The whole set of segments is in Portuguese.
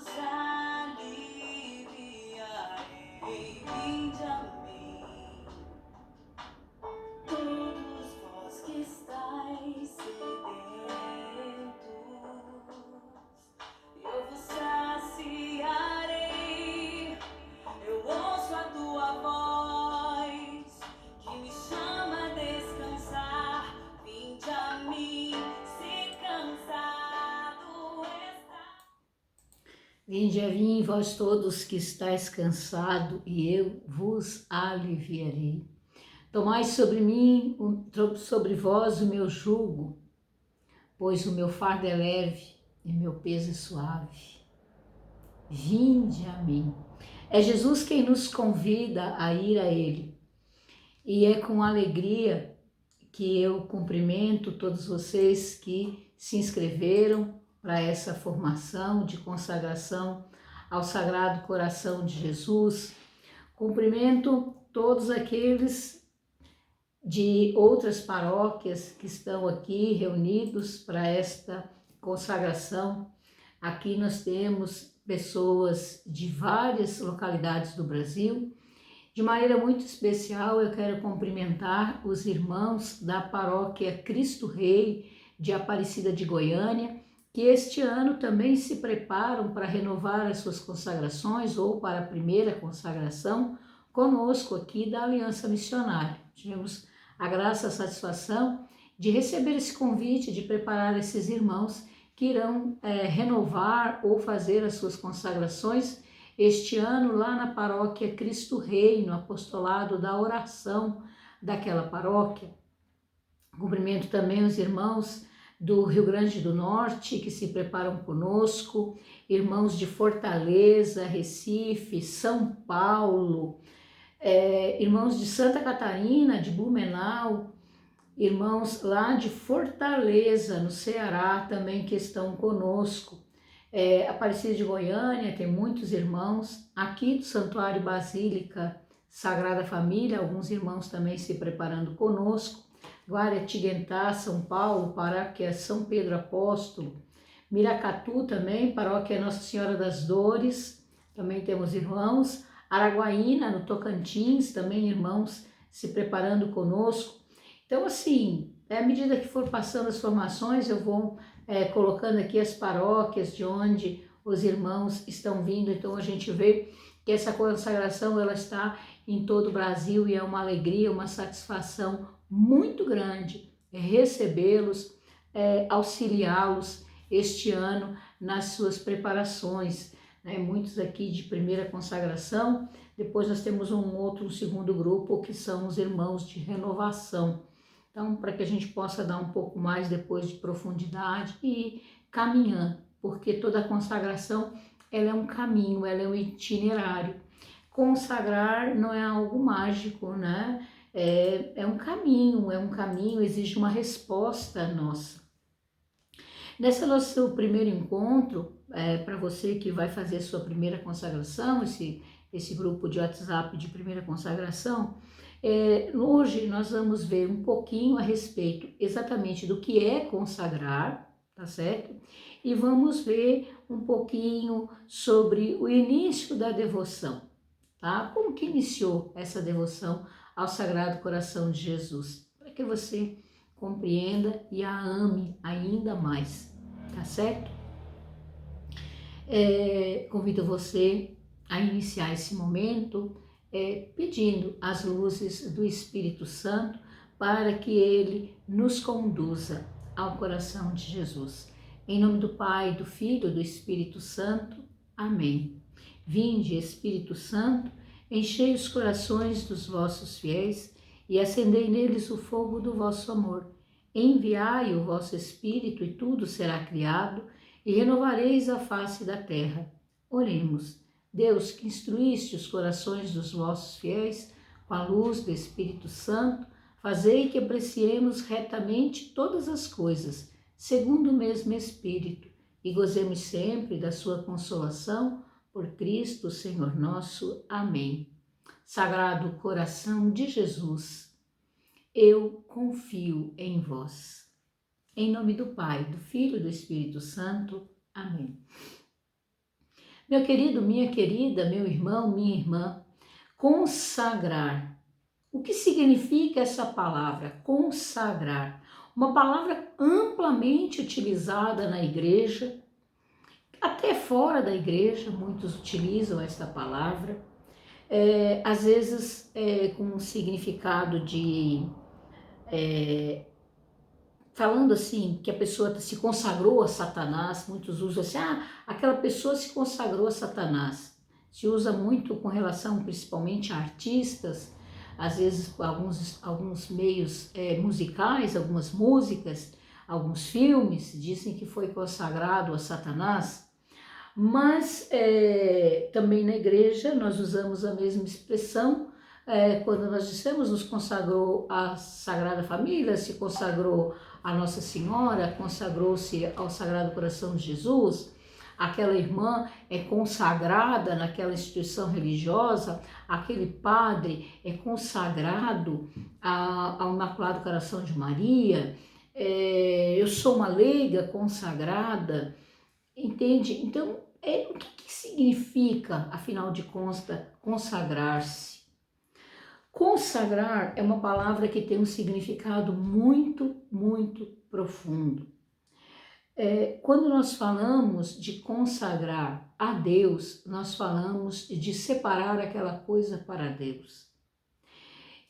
aliviarei. Vinde a mim, todos vós que estáis sedentos, eu vos saciarei. Eu ouço a tua voz que me chama a descansar. Vinde a mim, se cansado está. Vinde a mim, vós todos que estáis cansados, e eu vos aliviarei. Tomai sobre mim, sobre vós o meu jugo, pois o meu fardo é leve e meu peso é suave. Vinde a mim. É Jesus quem nos convida a ir a Ele. E é com alegria que eu cumprimento todos vocês que se inscreveram para essa formação de consagração ao Sagrado Coração de Jesus. Cumprimento todos aqueles de outras paróquias que estão aqui reunidos para esta consagração. Aqui nós temos pessoas de várias localidades do Brasil. De maneira muito especial, eu quero cumprimentar os irmãos da paróquia Cristo Rei de Aparecida de Goiânia, que este ano também se preparam para renovar as suas consagrações ou para a primeira consagração conosco aqui da Aliança Missionária. Tivemos a graça, a satisfação de receber esse convite, de preparar esses irmãos que irão renovar ou fazer as suas consagrações este ano lá na paróquia Cristo Rei, no apostolado da oração daquela paróquia. Cumprimento também os irmãos do Rio Grande do Norte que se preparam conosco, irmãos de Fortaleza, Recife, São Paulo, irmãos de Santa Catarina, de Blumenau, irmãos lá de Fortaleza, no Ceará, também que estão conosco. Aparecida de Goiânia, tem muitos irmãos. Aqui do Santuário Basílica Sagrada Família, alguns irmãos também se preparando conosco. Guaratinguetá, São Paulo, paróquia São Pedro Apóstolo. Miracatu também, paróquia Nossa Senhora das Dores, também temos irmãos. Araguaína, no Tocantins, também irmãos se preparando conosco. Então, assim, à medida que for passando as formações, eu vou colocando aqui as paróquias de onde os irmãos estão vindo. Então, a gente vê que essa consagração ela está em todo o Brasil e é uma alegria, uma satisfação muito grande recebê-los, auxiliá-los este ano nas suas preparações. Muitos aqui de primeira consagração, depois nós temos um segundo grupo, que são os irmãos de renovação. Então, para que a gente possa dar um pouco mais depois de profundidade e ir caminhando, porque toda consagração ela é um caminho, ela é um itinerário. Consagrar não é algo mágico, né? É um caminho, exige uma resposta nossa. Nesse nosso primeiro encontro, para você que vai fazer a sua primeira consagração, esse grupo de WhatsApp de primeira consagração, hoje nós vamos ver um pouquinho a respeito exatamente do que é consagrar, tá certo? E vamos ver um pouquinho sobre o início da devoção, tá? Como que iniciou essa devoção ao Sagrado Coração de Jesus? Para que você compreenda e a ame ainda mais, tá certo? Convido você a iniciar esse momento pedindo as luzes do Espírito Santo para que ele nos conduza ao coração de Jesus. Em nome do Pai, do Filho e do Espírito Santo. Amém. Vinde, Espírito Santo, enchei os corações dos vossos fiéis e acendei neles o fogo do vosso amor. Enviai o vosso Espírito e tudo será criado e renovareis a face da terra. Oremos. Deus, que instruíste os corações dos vossos fiéis com a luz do Espírito Santo, fazei que apreciemos retamente todas as coisas, segundo o mesmo Espírito, e gozemos sempre da sua consolação, por Cristo, Senhor nosso. Amém. Sagrado Coração de Jesus, eu confio em vós. Em nome do Pai, do Filho e do Espírito Santo. Amém. Meu querido, minha querida, meu irmão, minha irmã, consagrar. O que significa essa palavra, consagrar? Uma palavra amplamente utilizada na igreja, até fora da igreja, muitos utilizam essa palavra, às vezes com um significado de, falando assim, que a pessoa se consagrou a Satanás, muitos usam assim, aquela pessoa se consagrou a Satanás. Se usa muito com relação principalmente a artistas, às vezes alguns meios musicais, algumas músicas, alguns filmes, dizem que foi consagrado a Satanás, mas também na igreja nós usamos a mesma expressão, quando nós dissemos nos consagrou à Sagrada Família, se consagrou a Nossa Senhora, consagrou-se ao Sagrado Coração de Jesus, aquela irmã é consagrada naquela instituição religiosa, aquele padre é consagrado ao Imaculado Coração de Maria, eu sou uma leiga consagrada, entende? Então, o que significa, afinal de contas, consagrar-se? Consagrar é uma palavra que tem um significado muito, muito profundo. Quando nós falamos de consagrar a Deus, nós falamos de separar aquela coisa para Deus.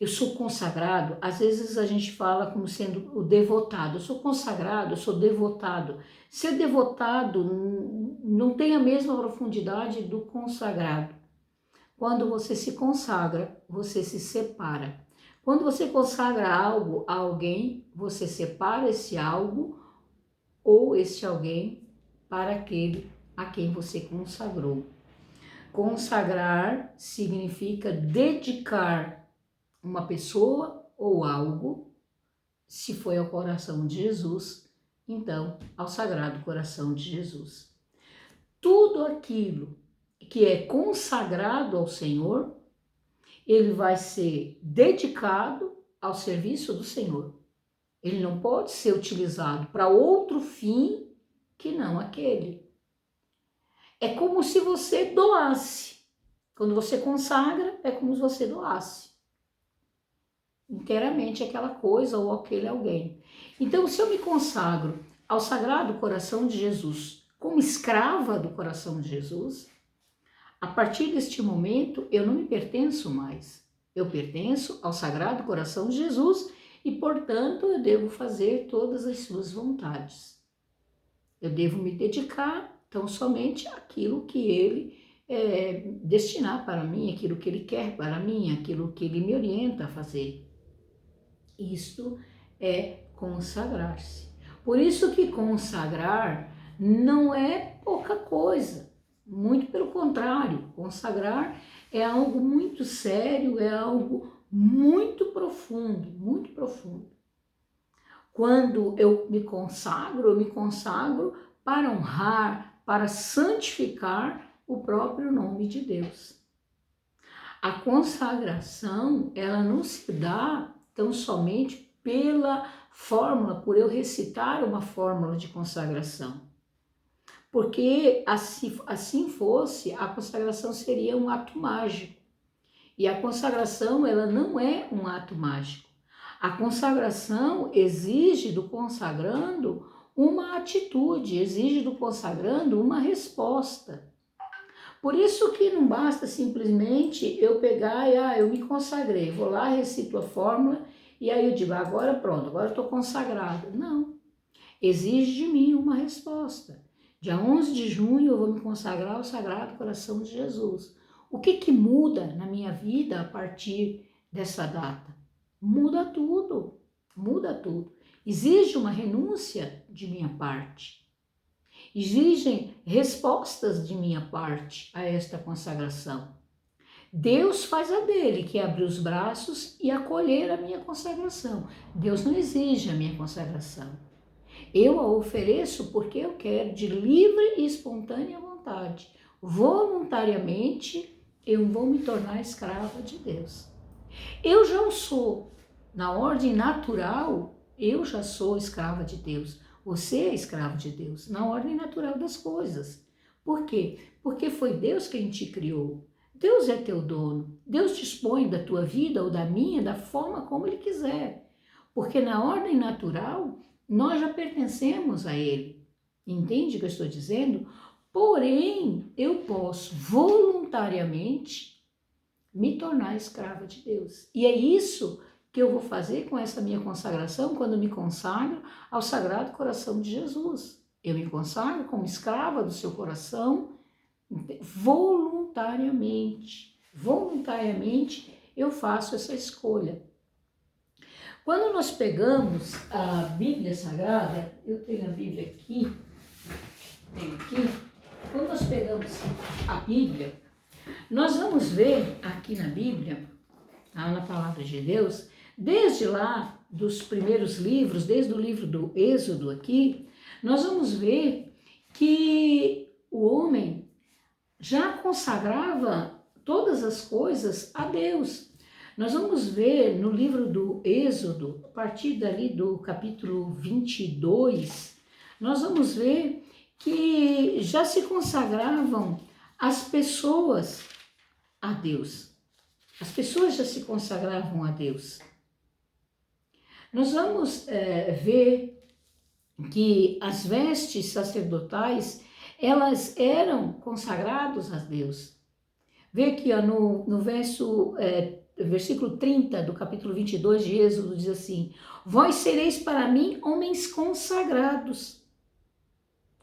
Eu sou consagrado, às vezes a gente fala como sendo o devotado. Eu sou consagrado, eu sou devotado. Ser devotado não tem a mesma profundidade do consagrado. Quando você se consagra, você se separa. Quando você consagra algo a alguém, você separa esse algo ou esse alguém para aquele a quem você consagrou. Consagrar significa dedicar uma pessoa ou algo, se foi ao coração de Jesus, então ao Sagrado Coração de Jesus. Tudo aquilo que é consagrado ao Senhor, ele vai ser dedicado ao serviço do Senhor. Ele não pode ser utilizado para outro fim que não aquele. É como se você doasse. Quando você consagra, é como se você doasse inteiramente aquela coisa ou aquele alguém. Então, se eu me consagro ao Sagrado Coração de Jesus como escrava do coração de Jesus, a partir deste momento eu não me pertenço mais. Eu pertenço ao Sagrado Coração de Jesus e, portanto, eu devo fazer todas as suas vontades. Eu devo me dedicar tão somente àquilo que ele destinar para mim, aquilo que ele quer para mim, aquilo que ele me orienta a fazer. Isto é consagrar-se. Por isso que consagrar não é pouca coisa, muito pelo contrário, consagrar é algo muito sério, é algo muito profundo, muito profundo. Quando eu me consagro para honrar, para santificar o próprio nome de Deus. A consagração, ela não se dá tão somente pela fórmula, por eu recitar uma fórmula de consagração. Porque assim fosse, a consagração seria um ato mágico. E a consagração, ela não é um ato mágico. A consagração exige do consagrando uma atitude, exige do consagrando uma resposta. Por isso que não basta simplesmente eu pegar e eu me consagrei, vou lá, recito a fórmula e aí eu digo, agora pronto, agora eu estou consagrada. Não, exige de mim uma resposta. Dia 11 de junho eu vou me consagrar ao Sagrado Coração de Jesus. O que muda na minha vida a partir dessa data? Muda tudo, muda tudo. Exige uma renúncia de minha parte. Exigem respostas de minha parte a esta consagração. Deus faz a dele, que é abrir os braços e acolher a minha consagração. Deus não exige a minha consagração. Eu a ofereço porque eu quero, de livre e espontânea vontade. Voluntariamente, eu vou me tornar escrava de Deus. Eu já o sou. Na ordem natural, eu já sou escrava de Deus. Você é escravo de Deus, na ordem natural das coisas. Por quê? Porque foi Deus quem te criou. Deus é teu dono. Deus dispõe da tua vida ou da minha da forma como Ele quiser. Porque na ordem natural, nós já pertencemos a Ele. Entende o que eu estou dizendo? Porém, eu posso voluntariamente me tornar escrava de Deus. E é isso que eu vou fazer com essa minha consagração quando eu me consagro ao Sagrado Coração de Jesus. Eu me consagro como escrava do seu coração voluntariamente. Voluntariamente eu faço essa escolha. Quando nós pegamos a Bíblia Sagrada, eu tenho a Bíblia aqui, quando nós pegamos a Bíblia, nós vamos ver aqui na Bíblia, na palavra de Deus, desde lá dos primeiros livros, desde o livro do Êxodo aqui, nós vamos ver que o homem já consagrava todas as coisas a Deus. Nós vamos ver no livro do Êxodo, a partir dali do capítulo 22, nós vamos ver que já se consagravam as pessoas a Deus. As pessoas já se consagravam a Deus. Nós vamos ver que as vestes sacerdotais, elas eram consagradas a Deus. Vê aqui ó, no versículo 30 do capítulo 22 de Êxodo, diz assim: vós sereis para mim homens consagrados.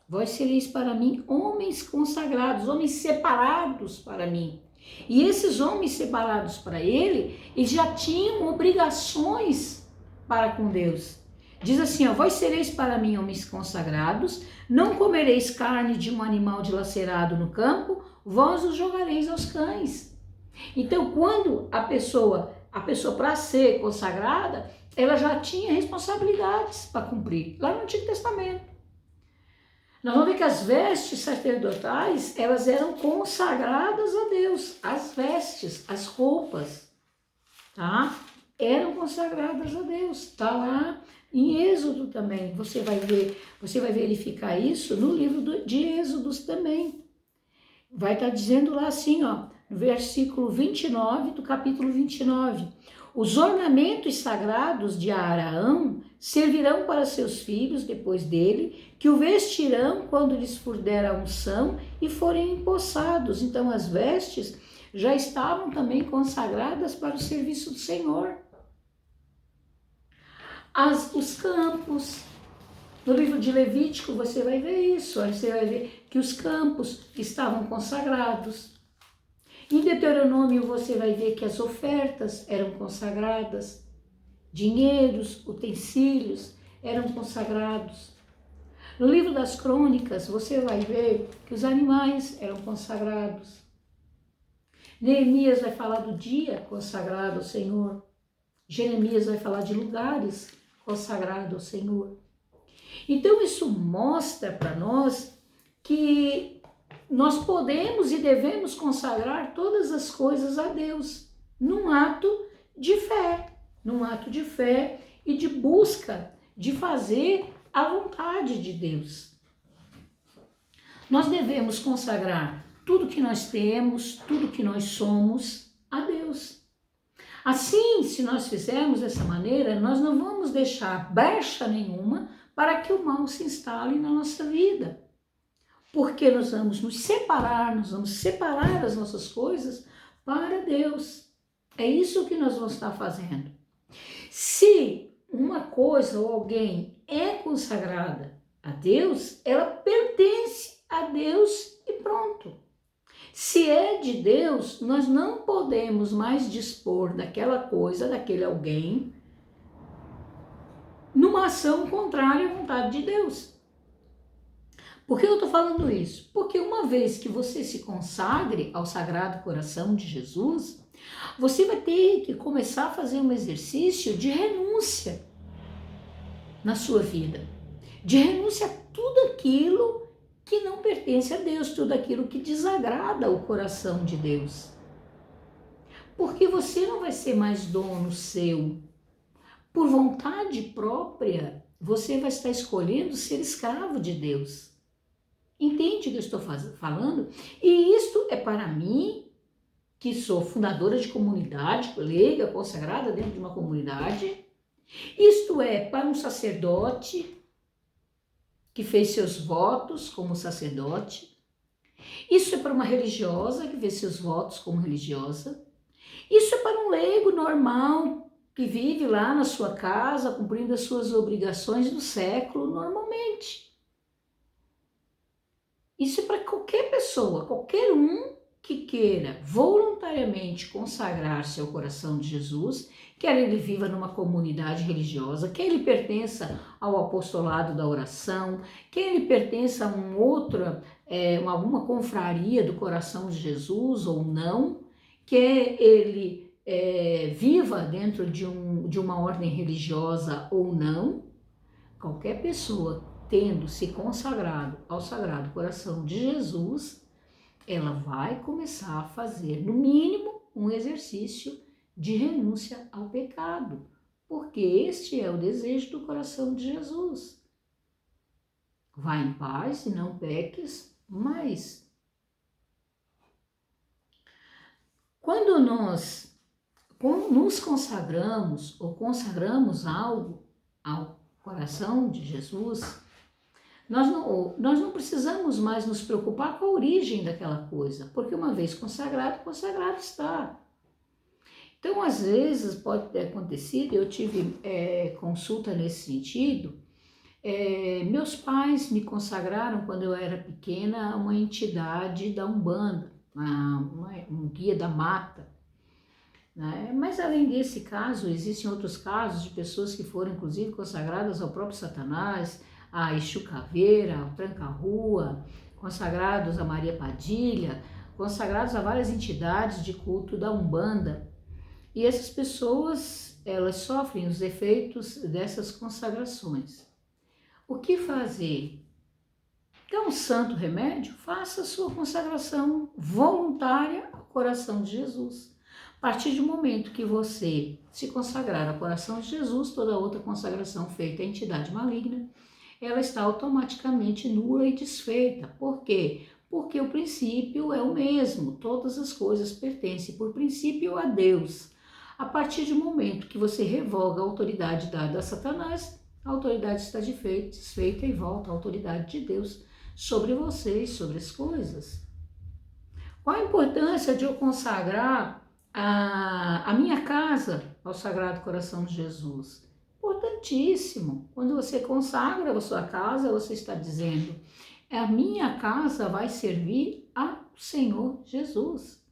Vós sereis para mim homens consagrados, homens separados para mim. E esses homens separados para ele, eles já tinham obrigações para com Deus. Diz assim, ó, vós sereis para mim homens consagrados, não comereis carne de um animal dilacerado no campo, vós os jogareis aos cães. Então, quando a pessoa para ser consagrada, ela já tinha responsabilidades para cumprir, lá no Antigo Testamento. Nós vamos ver que as vestes sacerdotais, elas eram consagradas a Deus. As vestes, as roupas, tá? Eram consagradas a Deus. Tá lá em Êxodo também. Você vai ver, você vai verificar isso no livro de Êxodos também. Vai estar dizendo lá assim, ó, no versículo 29 do capítulo 29. Os ornamentos sagrados de Arão servirão para seus filhos depois dele, que o vestirão quando lhes for der a unção e forem empossados. Então as vestes já estavam também consagradas para o serviço do Senhor. Os campos, no livro de Levítico você vai ver isso, você vai ver que os campos estavam consagrados. Em Deuteronômio você vai ver que as ofertas eram consagradas, dinheiros, utensílios eram consagrados. No livro das Crônicas você vai ver que os animais eram consagrados. Neemias vai falar do dia consagrado ao Senhor. Jeremias vai falar de lugares consagrados ao Senhor. Então isso mostra para nós que nós podemos e devemos consagrar todas as coisas a Deus, num ato de fé e de busca de fazer a vontade de Deus. Nós devemos consagrar tudo que nós temos, tudo que nós somos a Deus. Assim, se nós fizermos dessa maneira, nós não vamos deixar brecha nenhuma para que o mal se instale na nossa vida. Porque nós vamos nos separar as nossas coisas para Deus. É isso que nós vamos estar fazendo. Se uma coisa ou alguém é consagrada a Deus, ela pertence a Deus e pronto. Se é de Deus, nós não podemos mais dispor daquela coisa, daquele alguém, numa ação contrária à vontade de Deus. Por que eu estou falando isso? Porque uma vez que você se consagre ao Sagrado Coração de Jesus, você vai ter que começar a fazer um exercício de renúncia na sua vida. De renúncia a tudo aquilo que não pertence a Deus, tudo aquilo que desagrada o coração de Deus. Porque você não vai ser mais dono seu. Por vontade própria, você vai estar escolhendo ser escravo de Deus. Entende o que eu estou falando? E isto é para mim, que sou fundadora de comunidade, leiga, consagrada dentro de uma comunidade. Isto é para um sacerdote que fez seus votos como sacerdote. Isso é para uma religiosa que fez seus votos como religiosa. Isso é para um leigo normal que vive lá na sua casa, cumprindo as suas obrigações do século normalmente. Isso é para qualquer pessoa, qualquer um que queira voluntariamente consagrar-se ao coração de Jesus, quer ele viva numa comunidade religiosa, quer ele pertença ao apostolado da oração, quer ele pertença a alguma confraria do coração de Jesus ou não, quer ele viva dentro de uma ordem religiosa ou não, qualquer pessoa tendo se consagrado ao Sagrado Coração de Jesus, ela vai começar a fazer, no mínimo, um exercício de renúncia ao pecado, porque este é o desejo do coração de Jesus. Vai em paz e não peques mais. Quando nós nos consagramos ou consagramos algo ao coração de Jesus, nós não precisamos mais nos preocupar com a origem daquela coisa, porque uma vez consagrado, consagrado está. Então, às vezes, pode ter acontecido, eu tive consulta nesse sentido, meus pais me consagraram quando eu era pequena a uma entidade da Umbanda, um guia da mata, né? Mas além desse caso, existem outros casos de pessoas que foram inclusive consagradas ao próprio Satanás, a Exu Caveira, ao Tranca-Rua, consagrados a Maria Padilha, consagrados a várias entidades de culto da Umbanda. E essas pessoas, elas sofrem os efeitos dessas consagrações. O que fazer? Quer um santo remédio? Faça a sua consagração voluntária ao coração de Jesus. A partir do momento que você se consagrar ao coração de Jesus, toda outra consagração feita à entidade maligna, ela está automaticamente nula e desfeita. Por quê? Porque o princípio é o mesmo, todas as coisas pertencem por princípio a Deus. A partir do momento que você revoga a autoridade dada a Satanás, a autoridade está desfeita e volta a autoridade de Deus sobre você e sobre as coisas. Qual a importância de eu consagrar a minha casa ao Sagrado Coração de Jesus? Importantíssimo. Quando você consagra a sua casa, você está dizendo: a minha casa vai servir ao Senhor Jesus.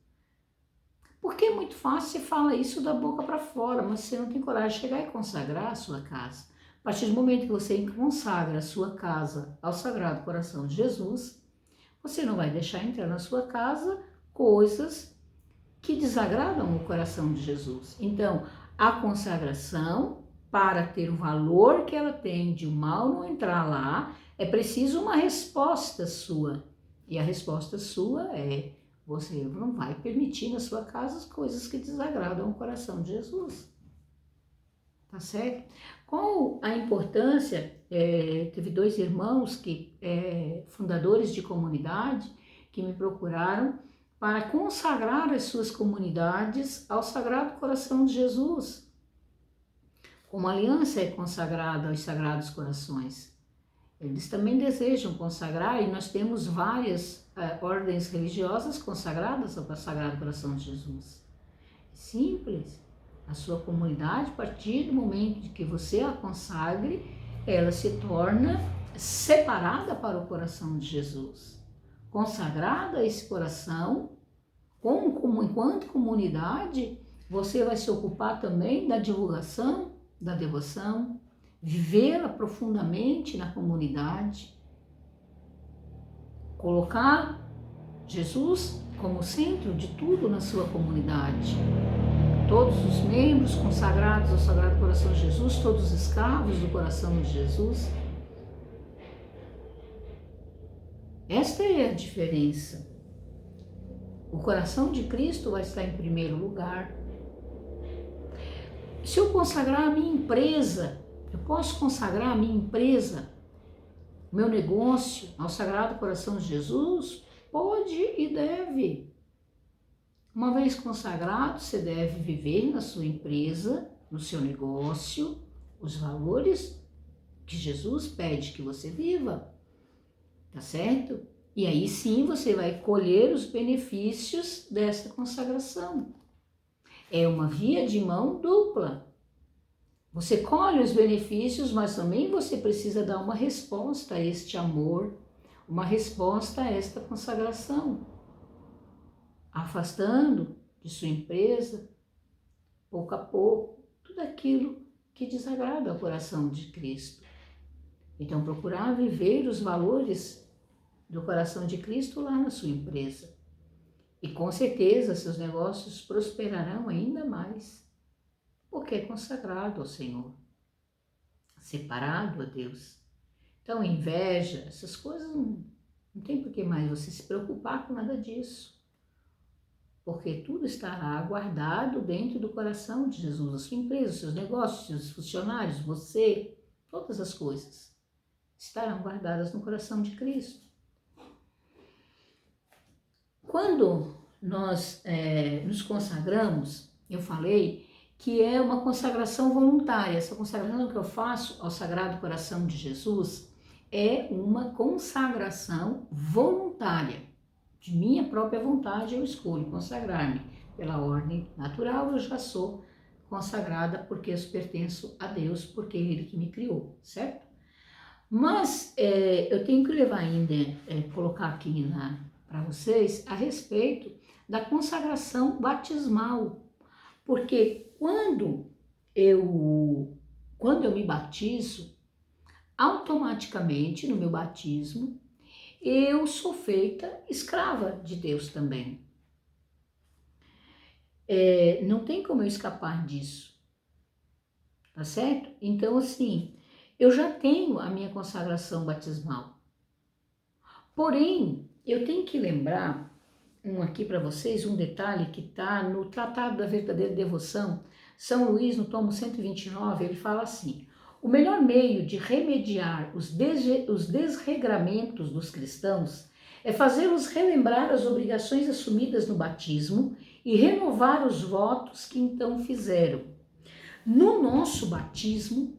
Porque é muito fácil você falar isso da boca para fora, mas você não tem coragem de chegar e consagrar a sua casa. A partir do momento que você consagra a sua casa ao Sagrado Coração de Jesus, você não vai deixar entrar na sua casa coisas que desagradam o coração de Jesus. Então, a consagração, para ter o valor que ela tem de o mal não entrar lá, é preciso uma resposta sua. E a resposta sua é: você não vai permitir na sua casa as coisas que desagradam o coração de Jesus. Tá certo? Qual a importância? Teve 2 irmãos fundadores de comunidade que me procuraram para consagrar as suas comunidades ao Sagrado Coração de Jesus. Como aliança é consagrada aos Sagrados Corações. Eles também desejam consagrar, e nós temos várias ordens religiosas consagradas ao Sagrado Coração de Jesus. Simples. A sua comunidade, a partir do momento que você a consagre, ela se torna separada para o coração de Jesus. Consagrada a esse coração, enquanto comunidade, você vai se ocupar também da divulgação da devoção, vivê-la profundamente na comunidade, colocar Jesus como centro de tudo na sua comunidade. Todos os membros consagrados ao Sagrado Coração de Jesus, todos os escravos do coração de Jesus. Esta é a diferença. O coração de Cristo vai estar em primeiro lugar. Se eu consagrar a minha empresa, eu posso consagrar a minha empresa O meu negócio ao Sagrado Coração de Jesus? Pode e deve. Uma vez consagrado, você deve viver na sua empresa, no seu negócio, os valores que Jesus pede que você viva, tá certo? E aí sim você vai colher os benefícios desta consagração. É uma via de mão dupla. Você colhe os benefícios, mas também você precisa dar uma resposta a este amor, uma resposta a esta consagração. Afastando de sua empresa, pouco a pouco, tudo aquilo que desagrada ao coração de Cristo. Então, procurar viver os valores do coração de Cristo lá na sua empresa. E com certeza seus negócios prosperarão ainda mais, porque é consagrado ao Senhor, separado a Deus. Então, inveja, essas coisas não tem por que mais você se preocupar com nada disso. Porque tudo estará guardado dentro do coração de Jesus, a sua empresa, os seus negócios, seus funcionários, você, todas as coisas estarão guardadas no coração de Cristo. Quando nós nos consagramos, eu falei que é uma consagração voluntária. Essa consagração que eu faço ao Sagrado Coração de Jesus é uma consagração voluntária. De minha própria vontade eu escolho consagrar-me. Pela ordem natural eu já sou consagrada porque eu pertenço a Deus, porque é Ele que me criou, certo? Mas eu tenho que levar ainda, colocar aqui para vocês a respeito da consagração batismal. Porque quando eu me batizo, automaticamente no meu batismo, eu sou feita escrava de Deus também. Não tem como eu escapar disso, tá certo? Então, assim, eu já tenho a minha consagração batismal. Porém, eu tenho que lembrar aqui para vocês um detalhe que está no Tratado da Verdadeira Devoção. São Luís, no tomo 129, ele fala assim: o melhor meio de remediar os desregramentos dos cristãos é fazê-los relembrar as obrigações assumidas no batismo e renovar os votos que então fizeram. No nosso batismo,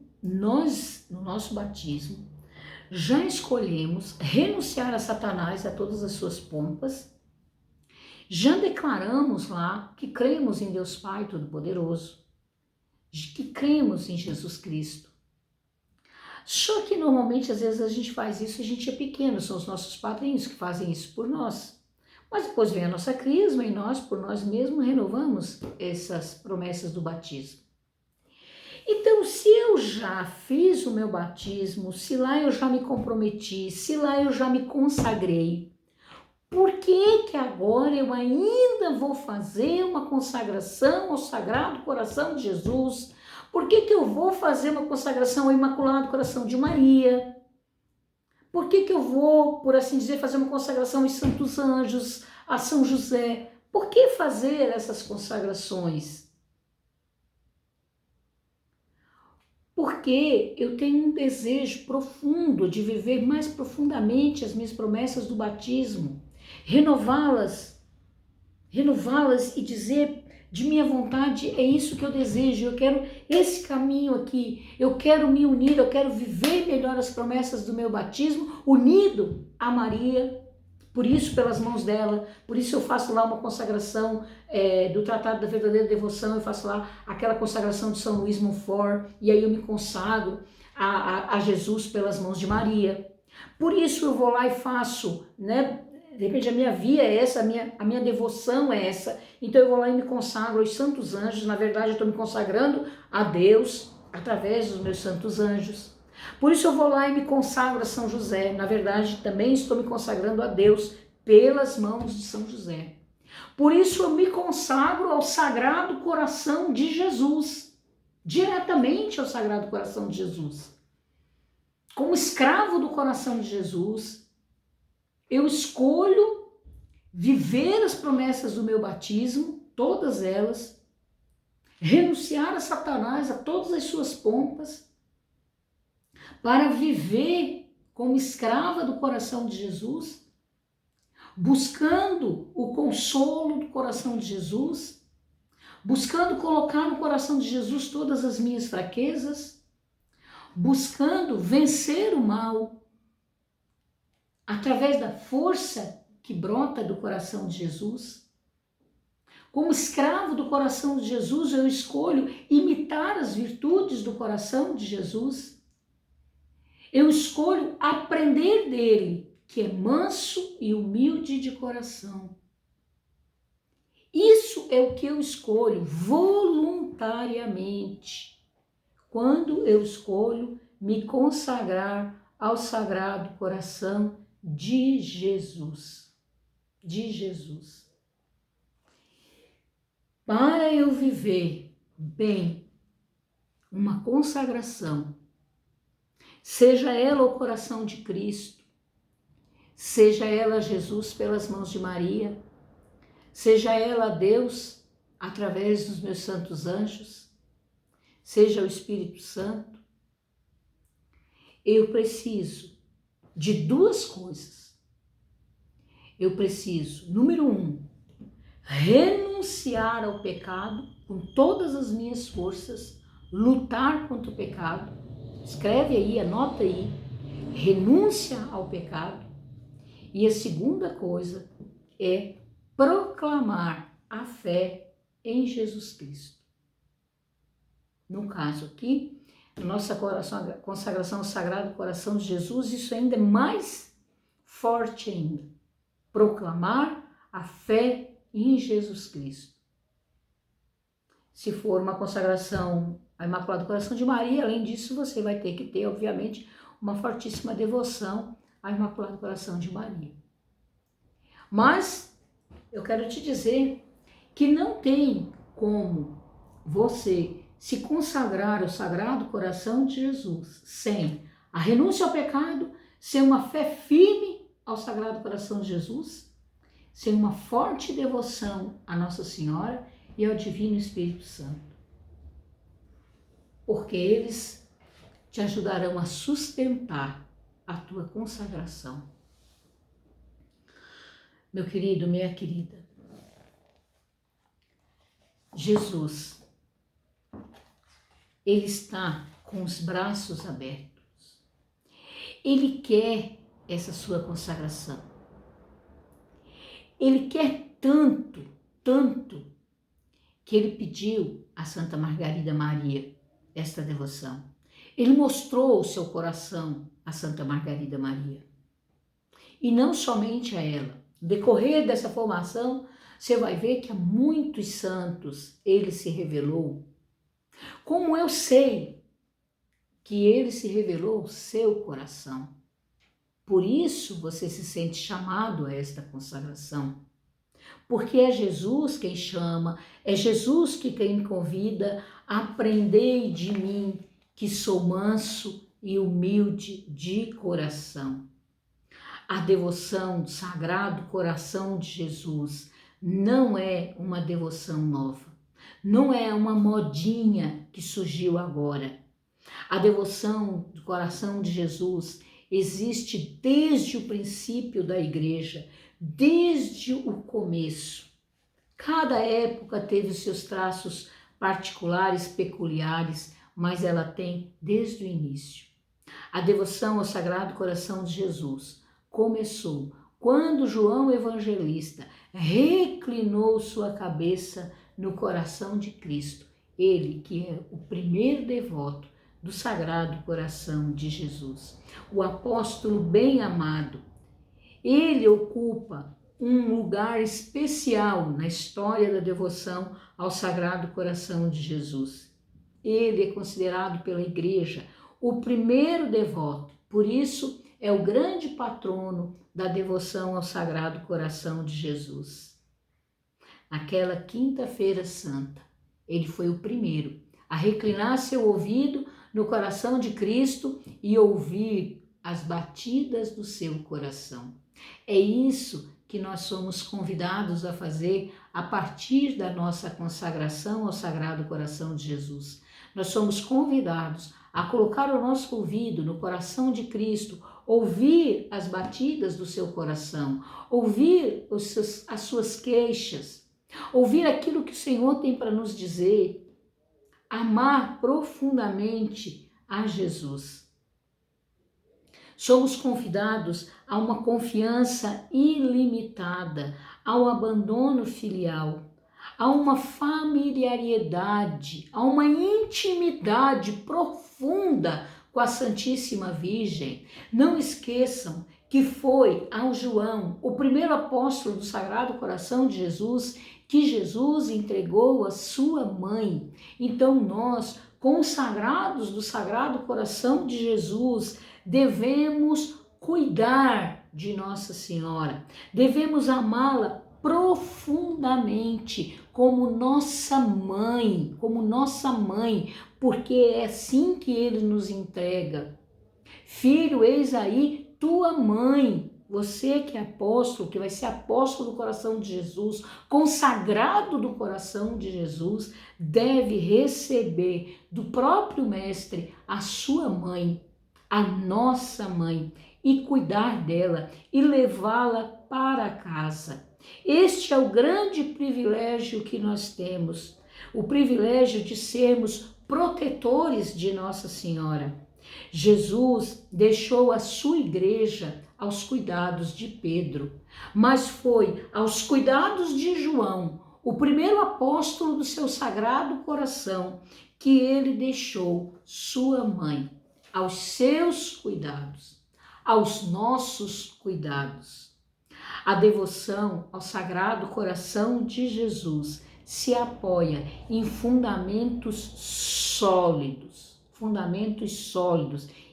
já escolhemos renunciar a Satanás e a todas as suas pompas. Já declaramos lá que cremos em Deus Pai Todo-Poderoso, que cremos em Jesus Cristo. Só que normalmente, às vezes, a gente faz isso, a gente é pequeno, são os nossos padrinhos que fazem isso por nós. Mas depois vem a nossa crisma e nós, por nós mesmos, renovamos essas promessas do batismo. Então, se eu já fiz o meu batismo, se lá eu já me comprometi, se lá eu já me consagrei, por que agora eu ainda vou fazer uma consagração ao Sagrado Coração de Jesus? Por que eu vou fazer uma consagração ao Imaculado Coração de Maria? Por que eu vou, por assim dizer, fazer uma consagração aos Santos Anjos, a São José? Por que fazer essas consagrações? Porque eu tenho um desejo profundo de viver mais profundamente as minhas promessas do batismo, renová-las e dizer de minha vontade, é isso que eu desejo, eu quero esse caminho aqui, eu quero me unir, eu quero viver melhor as promessas do meu batismo, unido a Maria, por isso pelas mãos dela, por isso eu faço lá uma consagração do Tratado da Verdadeira Devoção, eu faço lá aquela consagração de São Luís Montfort, e aí eu me consagro a Jesus pelas mãos de Maria. Por isso eu vou lá e faço, né? De repente a minha via é essa, a minha devoção é essa, então eu vou lá e me consagro aos santos anjos. Na verdade eu estou me consagrando a Deus através dos meus santos anjos. Por isso eu vou lá e me consagro a São José, na verdade também estou me consagrando a Deus pelas mãos de São José. Por isso eu me consagro ao Sagrado Coração de Jesus, diretamente ao Sagrado Coração de Jesus. Como escravo do coração de Jesus, eu escolho viver as promessas do meu batismo, todas elas, renunciar a Satanás, a todas as suas pompas, para viver como escrava do coração de Jesus, buscando o consolo do coração de Jesus, buscando colocar no coração de Jesus todas as minhas fraquezas, buscando vencer o mal através da força que brota do coração de Jesus. Como escravo do coração de Jesus, eu escolho imitar as virtudes do coração de Jesus. Eu escolho aprender dele, que é manso e humilde de coração. Isso é o que eu escolho voluntariamente, quando eu escolho me consagrar ao Sagrado Coração de Jesus. De Jesus. Para eu viver bem uma consagração, seja ela o coração de Cristo, seja ela Jesus pelas mãos de Maria, seja ela Deus através dos meus santos anjos, seja o Espírito Santo, eu preciso de duas coisas. Eu preciso, número 1, renunciar ao pecado com todas as minhas forças, lutar contra o pecado. Escreve aí, anota aí, renúncia ao pecado. E a segunda coisa é proclamar a fé em Jesus Cristo. No caso aqui, a nossa consagração ao Sagrado Coração de Jesus, isso ainda é mais forte ainda. Proclamar a fé em Jesus Cristo. Se for uma consagração ao Imaculado Coração de Maria, além disso, você vai ter que ter, obviamente, uma fortíssima devoção ao Imaculado Coração de Maria. Mas eu quero te dizer que não tem como você se consagrar ao Sagrado Coração de Jesus sem a renúncia ao pecado, sem uma fé firme ao Sagrado Coração de Jesus, sem uma forte devoção à Nossa Senhora e ao Divino Espírito Santo. Porque eles te ajudarão a sustentar a tua consagração. Meu querido, minha querida, Jesus, Ele está com os braços abertos. Ele quer essa sua consagração. Ele quer tanto, tanto, que ele pediu a Santa Margarida Maria esta devoção. Ele mostrou o seu coração a Santa Margarida Maria. E não somente a ela. No decorrer dessa formação, você vai ver que a muitos santos ele se revelou. Como eu sei que ele se revelou o seu coração. Por isso você se sente chamado a esta consagração. Porque é Jesus quem chama, é Jesus que quem convida, aprendei de mim, que sou manso e humilde de coração. A devoção do Sagrado Coração de Jesus não é uma devoção nova, não é uma modinha que surgiu agora. A devoção do Coração de Jesus existe desde o princípio da Igreja, desde o começo. Cada época teve os seus traços particulares, peculiares, mas ela tem desde o início. A devoção ao Sagrado Coração de Jesus começou quando João Evangelista reclinou sua cabeça no coração de Cristo, ele que é o primeiro devoto do Sagrado Coração de Jesus. O apóstolo bem amado, ele ocupa um lugar especial na história da devoção ao Sagrado Coração de Jesus. Ele é considerado pela Igreja o primeiro devoto, por isso é o grande patrono da devoção ao Sagrado Coração de Jesus. Naquela quinta-feira santa, ele foi o primeiro a reclinar seu ouvido no coração de Cristo e ouvir as batidas do seu coração. É isso que nós somos convidados a fazer a partir da nossa consagração ao Sagrado Coração de Jesus. Nós somos convidados a colocar o nosso ouvido no coração de Cristo, ouvir as batidas do seu coração, ouvir as suas queixas, ouvir aquilo que o Senhor tem para nos dizer, amar profundamente a Jesus. Somos convidados a uma confiança ilimitada, ao abandono filial, a uma familiaridade, a uma intimidade profunda com a Santíssima Virgem. Não esqueçam que foi ao João, o primeiro apóstolo do Sagrado Coração de Jesus, que Jesus entregou a sua mãe. Então nós, consagrados do Sagrado Coração de Jesus, devemos cuidar de Nossa Senhora, devemos amá-la profundamente como nossa mãe, porque é assim que ele nos entrega. Filho, eis aí tua mãe. Você que é apóstolo, que vai ser apóstolo do coração de Jesus, consagrado do coração de Jesus, deve receber do próprio Mestre a sua mãe, a nossa mãe, e cuidar dela e levá-la para casa. Este é o grande privilégio que nós temos, o privilégio de sermos protetores de Nossa Senhora. Jesus deixou a sua igreja aos cuidados de Pedro, mas foi aos cuidados de João, o primeiro apóstolo do seu Sagrado Coração, que ele deixou sua mãe aos seus cuidados, aos nossos cuidados. A devoção ao Sagrado Coração de Jesus se apoia em fundamentos sólidos,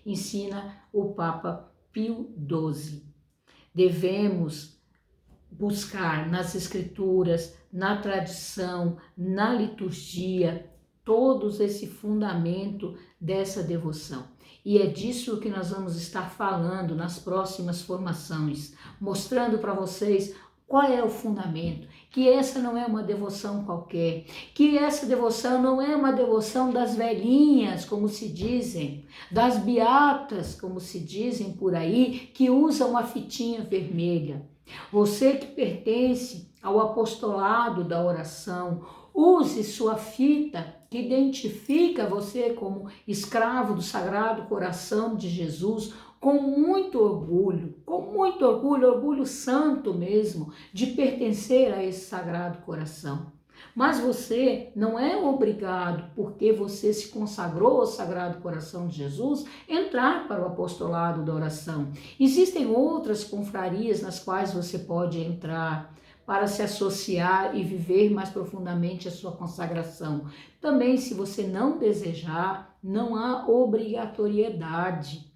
ensina o Papa Pio XII. Devemos buscar nas Escrituras, na tradição, na liturgia, todos esse fundamento dessa devoção. E é disso que nós vamos estar falando nas próximas formações, mostrando para vocês qual é o fundamento, que essa não é uma devoção qualquer, que essa devoção não é uma devoção das velhinhas, como se dizem, das beatas, como se dizem por aí, que usam a fitinha vermelha. Você que pertence ao apostolado da oração, use sua fita que identifica você como escravo do Sagrado Coração de Jesus, com muito orgulho, orgulho santo mesmo, de pertencer a esse Sagrado Coração. Mas você não é obrigado, porque você se consagrou ao Sagrado Coração de Jesus, entrar para o apostolado da oração. Existem outras confrarias nas quais você pode entrar para se associar e viver mais profundamente a sua consagração. Também, se você não desejar, não há obrigatoriedade.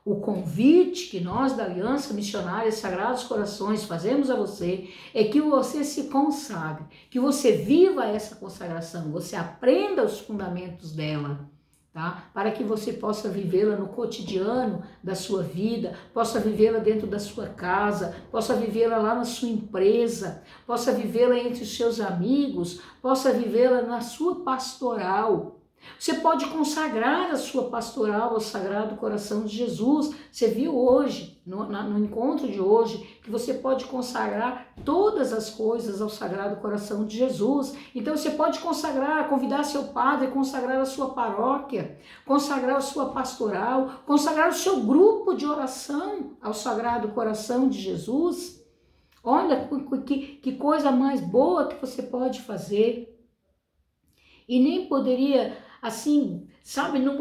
O convite que nós da Aliança Missionária Sagrados Corações fazemos a você é que você se consagre, que você viva essa consagração, você aprenda os fundamentos dela, tá? Para que você possa vivê-la no cotidiano da sua vida, possa vivê-la dentro da sua casa, possa vivê-la lá na sua empresa, possa vivê-la entre os seus amigos, possa vivê-la na sua pastoral. Você pode consagrar a sua pastoral ao Sagrado Coração de Jesus. Você viu hoje, no encontro de hoje, que você pode consagrar todas as coisas ao Sagrado Coração de Jesus. Então você pode consagrar, convidar seu padre, consagrar a sua paróquia, consagrar a sua pastoral, consagrar o seu grupo de oração ao Sagrado Coração de Jesus. Olha que coisa mais boa que você pode fazer. E nem poderia, assim, sabe, não,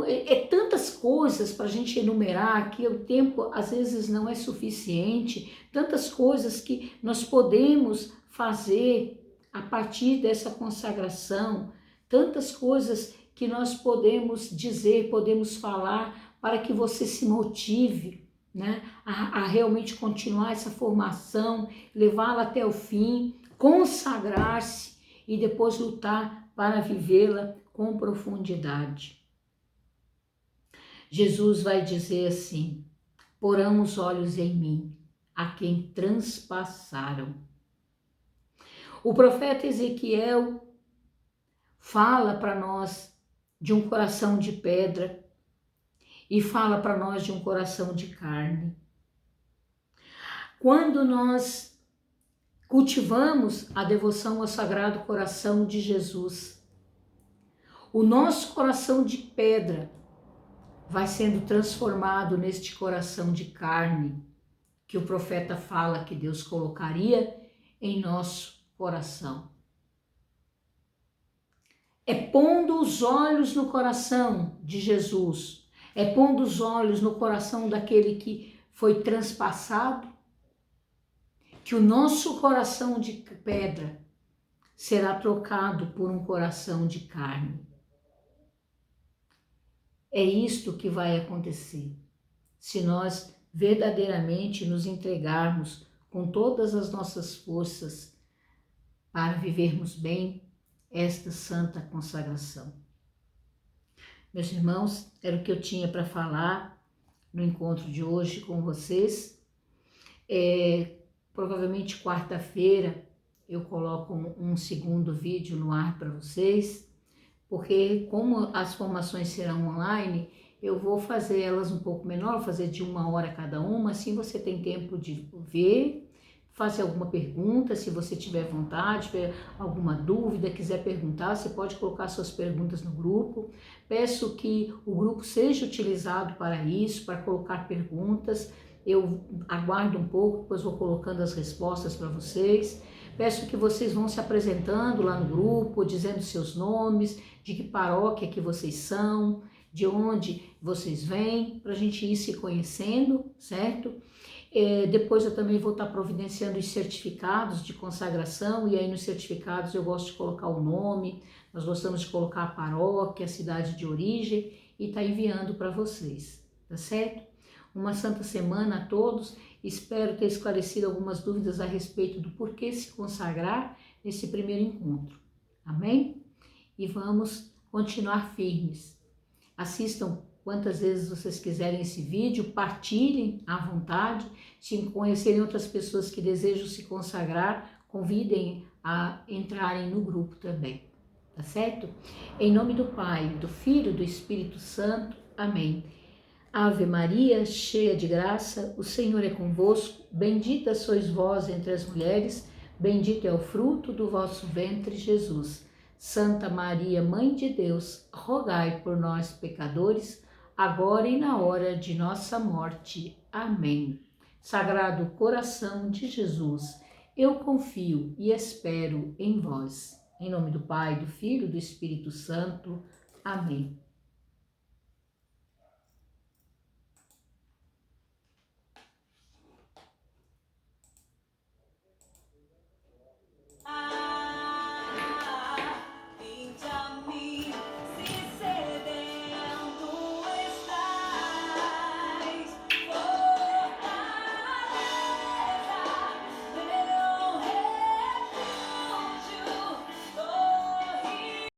tantas coisas para a gente enumerar que o tempo às vezes não é suficiente, tantas coisas que nós podemos fazer a partir dessa consagração, tantas coisas que nós podemos dizer, podemos falar para que você se motive, né, a realmente continuar essa formação, levá-la até o fim, consagrar-se e depois lutar para vivê-la com profundidade. Jesus vai dizer assim: porão os olhos em mim, a quem transpassaram. O profeta Ezequiel fala para nós de um coração de pedra e fala para nós de um coração de carne. Quando nós cultivamos a devoção ao Sagrado Coração de Jesus, o nosso coração de pedra vai sendo transformado neste coração de carne que o profeta fala que Deus colocaria em nosso coração. É pondo os olhos no coração de Jesus, é pondo os olhos no coração daquele que foi transpassado, que o nosso coração de pedra será trocado por um coração de carne. É isto que vai acontecer se nós verdadeiramente nos entregarmos com todas as nossas forças para vivermos bem esta santa consagração. Meus irmãos, era o que eu tinha para falar no encontro de hoje com vocês. Provavelmente quarta-feira eu coloco um segundo vídeo no ar para vocês, porque como as formações serão online, eu vou fazer elas um pouco menor, fazer de 1 hora cada uma, assim você tem tempo de ver, fazer alguma pergunta, se você tiver vontade, tiver alguma dúvida, quiser perguntar, você pode colocar suas perguntas no grupo. Peço que o grupo seja utilizado para isso, para colocar perguntas. Eu aguardo um pouco, depois vou colocando as respostas para vocês. Peço que vocês vão se apresentando lá no grupo, dizendo seus nomes, de que paróquia que vocês são, de onde vocês vêm, para a gente ir se conhecendo, certo? Depois eu também vou estar providenciando os certificados de consagração, e aí nos certificados eu gosto de colocar o nome, nós gostamos de colocar a paróquia, a cidade de origem, e tá enviando para vocês, tá certo? Uma santa semana a todos, espero ter esclarecido algumas dúvidas a respeito do porquê se consagrar nesse primeiro encontro, amém? E vamos continuar firmes. Assistam quantas vezes vocês quiserem esse vídeo, partilhem à vontade. Se conhecerem outras pessoas que desejam se consagrar, convidem a entrarem no grupo também, tá certo? Em nome do Pai, do Filho e do Espírito Santo. Amém. Ave Maria, cheia de graça, o Senhor é convosco. Bendita sois vós entre as mulheres, bendito é o fruto do vosso ventre, Jesus. Santa Maria, Mãe de Deus, rogai por nós, pecadores, agora e na hora de nossa morte. Amém. Sagrado coração de Jesus, eu confio e espero em vós. Em nome do Pai, do Filho e do Espírito Santo. Amém.